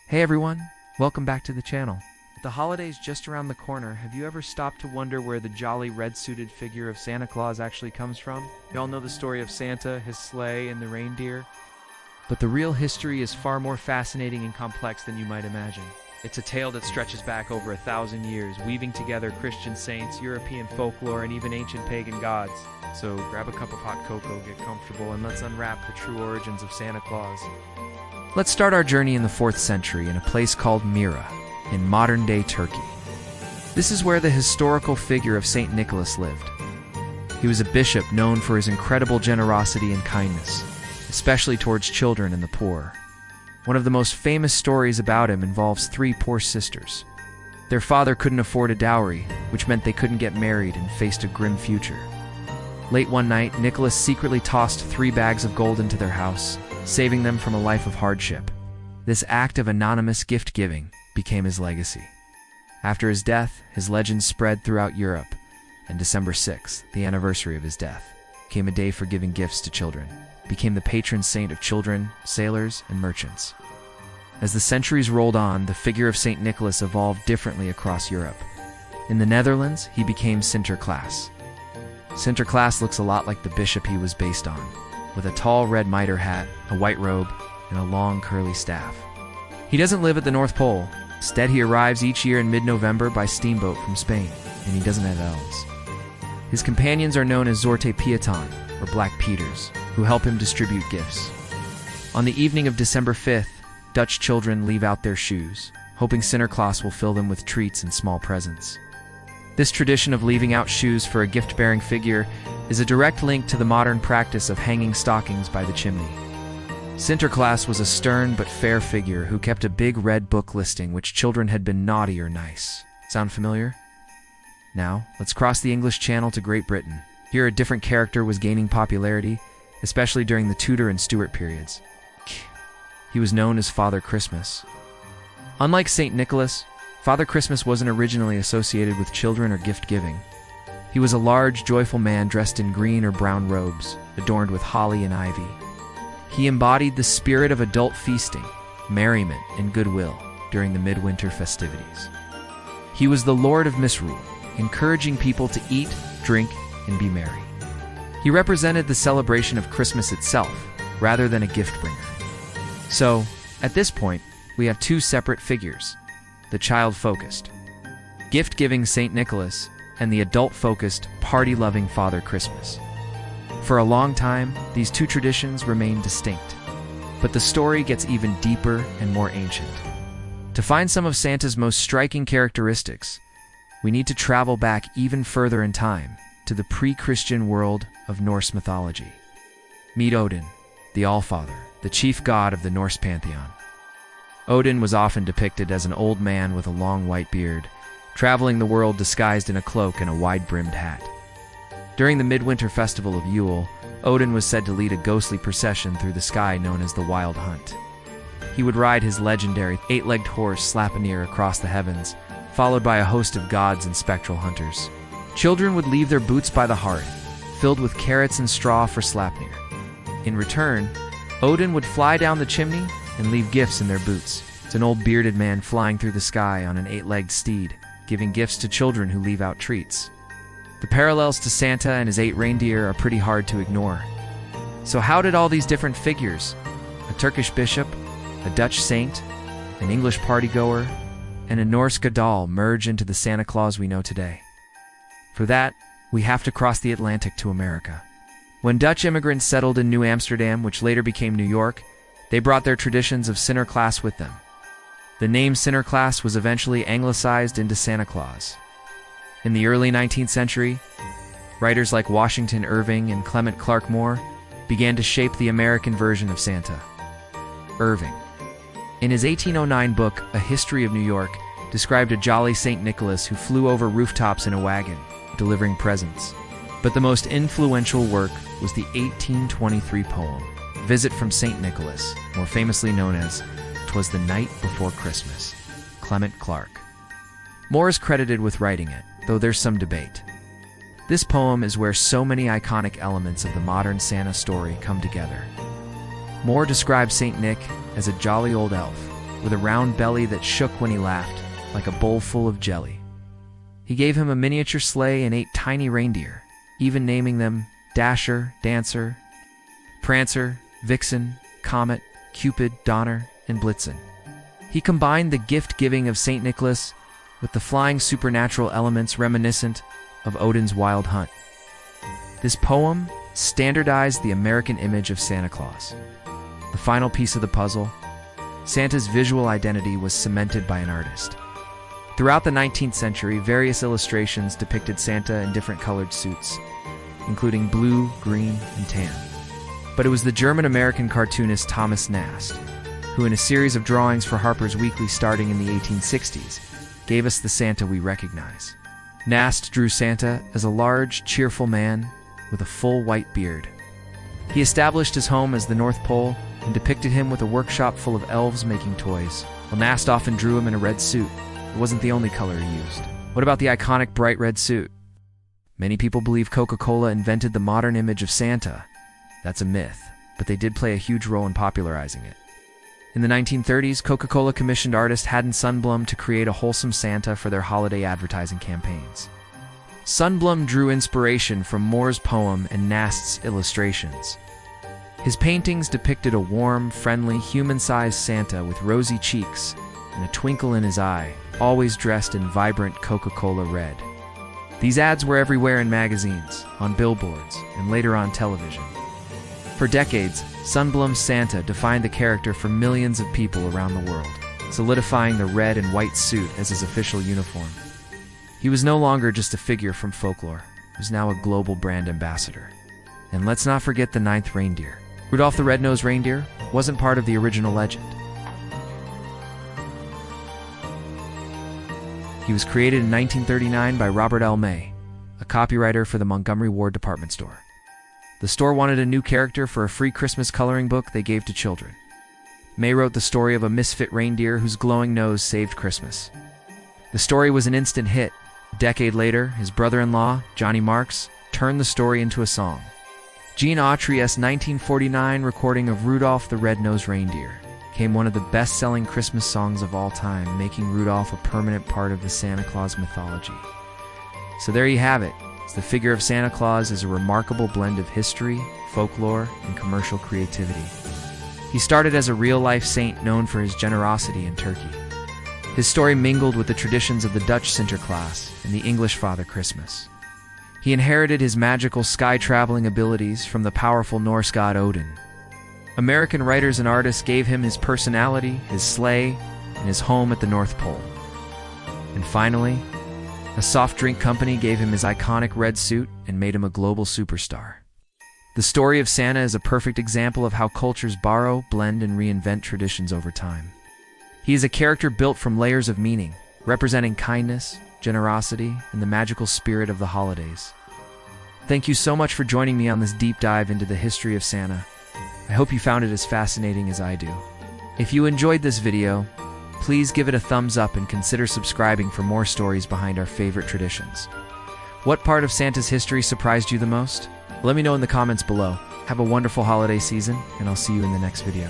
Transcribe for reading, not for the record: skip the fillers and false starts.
Hey everyone, welcome back to the channel. With the holidays just around the corner, have you ever stopped to wonder where the jolly red-suited figure of Santa Claus actually comes from? You all know the story of Santa, his sleigh, and the reindeer. But the real history is far more fascinating and complex than you might imagine. It's a tale that stretches back over 1,000 years, weaving together Christian saints, European folklore, and even ancient pagan gods. So grab a cup of hot cocoa, get comfortable, and let's unwrap the true origins of Santa Claus. Let's start our journey in the 4th century in a place called Myra, in modern-day Turkey. This is where the historical figure of Saint Nicholas lived. He was a bishop known for his incredible generosity and kindness, especially towards children and the poor. One of the most famous stories about him involves 3 poor sisters. Their father couldn't afford a dowry, which meant they couldn't get married and faced a grim future. Late one night, Nicholas secretly tossed 3 bags of gold into their house, saving them from a life of hardship. This act of anonymous gift-giving became his legacy. After his death, his legend spread throughout Europe, and December 6th, the anniversary of his death, came a day for giving gifts to children, became the patron saint of children, sailors, and merchants. As the centuries rolled on, the figure of Saint Nicholas evolved differently across Europe. In the Netherlands, he became Sinterklaas. Sinterklaas looks a lot like the bishop he was based on, with a tall red mitre hat, a white robe, and a long curly staff. He doesn't live at the North Pole. Instead, he arrives each year in mid-November by steamboat from Spain, and he doesn't have elves. His companions are known as Zwarte Pieten, or Black Peters, who help him distribute gifts. On the evening of December 5th, Dutch children leave out their shoes, hoping Sinterklaas will fill them with treats and small presents. This tradition of leaving out shoes for a gift-bearing figure is a direct link to the modern practice of hanging stockings by the chimney. Sinterklaas was a stern but fair figure who kept a big red book listing which children had been naughty or nice. Sound familiar? Now, let's cross the English Channel to Great Britain. Here a different character was gaining popularity, especially during the Tudor and Stuart periods. He was known as Father Christmas. Unlike St. Nicholas, Father Christmas wasn't originally associated with children or gift-giving. He was a large, joyful man dressed in green or brown robes, adorned with holly and ivy. He embodied the spirit of adult feasting, merriment, and goodwill during the midwinter festivities. He was the Lord of Misrule, encouraging people to eat, drink, and be merry. He represented the celebration of Christmas itself, rather than a gift-bringer. So, at this point, we have 2 separate figures: the child-focused, gift-giving St. Nicholas, and the adult-focused, party-loving Father Christmas. For a long time, these 2 traditions remain distinct, but the story gets even deeper and more ancient. To find some of Santa's most striking characteristics, we need to travel back even further in time, to the pre-Christian world of Norse mythology. Meet Odin, the Allfather, the chief god of the Norse pantheon. Odin was often depicted as an old man with a long white beard, traveling the world disguised in a cloak and a wide-brimmed hat. During the midwinter festival of Yule, Odin was said to lead a ghostly procession through the sky known as the Wild Hunt. He would ride his legendary 8-legged horse Sleipnir across the heavens, followed by a host of gods and spectral hunters. Children would leave their boots by the hearth, filled with carrots and straw for Sleipnir. In return, Odin would fly down the chimney and leave gifts in their boots. It's an old bearded man flying through the sky on an 8-legged steed, giving gifts to children who leave out treats. The parallels to Santa and his 8 reindeer are pretty hard to ignore. So how did all these different figures, a Turkish bishop, a Dutch saint, an English partygoer, and a Norse godal, merge into the Santa Claus we know today? For that, we have to cross the Atlantic to America. When Dutch immigrants settled in New Amsterdam, which later became New York, they brought their traditions of Sinterklaas with them. The name Sinterklaas was eventually anglicized into Santa Claus. In the early 19th century, writers like Washington Irving and Clement Clark Moore began to shape the American version of Santa. Irving, in his 1809 book, A History of New York, described a jolly St. Nicholas who flew over rooftops in a wagon, delivering presents. But the most influential work was the 1823 poem, Visit from St. Nicholas, more famously known as "'Twas the Night Before Christmas," Clement Clark. Moore is credited with writing it, though there's some debate. This poem is where so many iconic elements of the modern Santa story come together. Moore describes Saint Nick as a jolly old elf, with a round belly that shook when he laughed, like a bowl full of jelly. He gave him a miniature sleigh and 8 tiny reindeer, even naming them Dasher, Dancer, Prancer, Vixen, Comet, Cupid, Donner, and Blitzen. He combined the gift-giving of St. Nicholas with the flying supernatural elements reminiscent of Odin's wild hunt. This poem standardized the American image of Santa Claus. The final piece of the puzzle, Santa's visual identity was cemented by an artist. Throughout the 19th century, various illustrations depicted Santa in different colored suits, including blue, green, and tan. But it was the German-American cartoonist Thomas Nast, who in a series of drawings for Harper's Weekly starting in the 1860s, gave us the Santa we recognize. Nast drew Santa as a large, cheerful man with a full white beard. He established his home as the North Pole and depicted him with a workshop full of elves making toys. While Nast often drew him in a red suit, it wasn't the only color he used. What about the iconic bright red suit? Many people believe Coca-Cola invented the modern image of Santa. That's a myth, but they did play a huge role in popularizing it. In the 1930s, Coca-Cola commissioned artist Haddon Sundblom to create a wholesome Santa for their holiday advertising campaigns. Sundblom drew inspiration from Moore's poem and Nast's illustrations. His paintings depicted a warm, friendly, human-sized Santa with rosy cheeks and a twinkle in his eye, always dressed in vibrant Coca-Cola red. These ads were everywhere in magazines, on billboards, and later on television. For decades, Sundblom's Santa defined the character for millions of people around the world, solidifying the red and white suit as his official uniform. He was no longer just a figure from folklore. He was now a global brand ambassador. And let's not forget the 9th reindeer. Rudolph the Red-Nosed Reindeer wasn't part of the original legend. He was created in 1939 by Robert L. May, a copywriter for the Montgomery Ward department store. The store wanted a new character for a free Christmas coloring book they gave to children. May wrote the story of a misfit reindeer whose glowing nose saved Christmas. The story was an instant hit. A decade later, his brother-in-law, Johnny Marks, turned the story into a song. Gene Autry's 1949 recording of Rudolph the Red-Nosed Reindeer became one of the best-selling Christmas songs of all time, making Rudolph a permanent part of the Santa Claus mythology. So there you have it. The figure of Santa Claus is a remarkable blend of history, folklore, and commercial creativity. He started as a real-life saint known for his generosity in Turkey. His story mingled with the traditions of the Dutch Sinterklaas and the English Father Christmas. He inherited his magical sky-traveling abilities from the powerful Norse god Odin. American writers and artists gave him his personality, his sleigh, and his home at the North Pole. And finally, a soft drink company gave him his iconic red suit and made him a global superstar. The story of Santa is a perfect example of how cultures borrow, blend, and reinvent traditions over time. He is a character built from layers of meaning, representing kindness, generosity, and the magical spirit of the holidays. Thank you so much for joining me on this deep dive into the history of Santa. I hope you found it as fascinating as I do. If you enjoyed this video, please give it a thumbs up and consider subscribing for more stories behind our favorite traditions. What part of Santa's history surprised you the most? Let me know in the comments below. Have a wonderful holiday season, and I'll see you in the next video.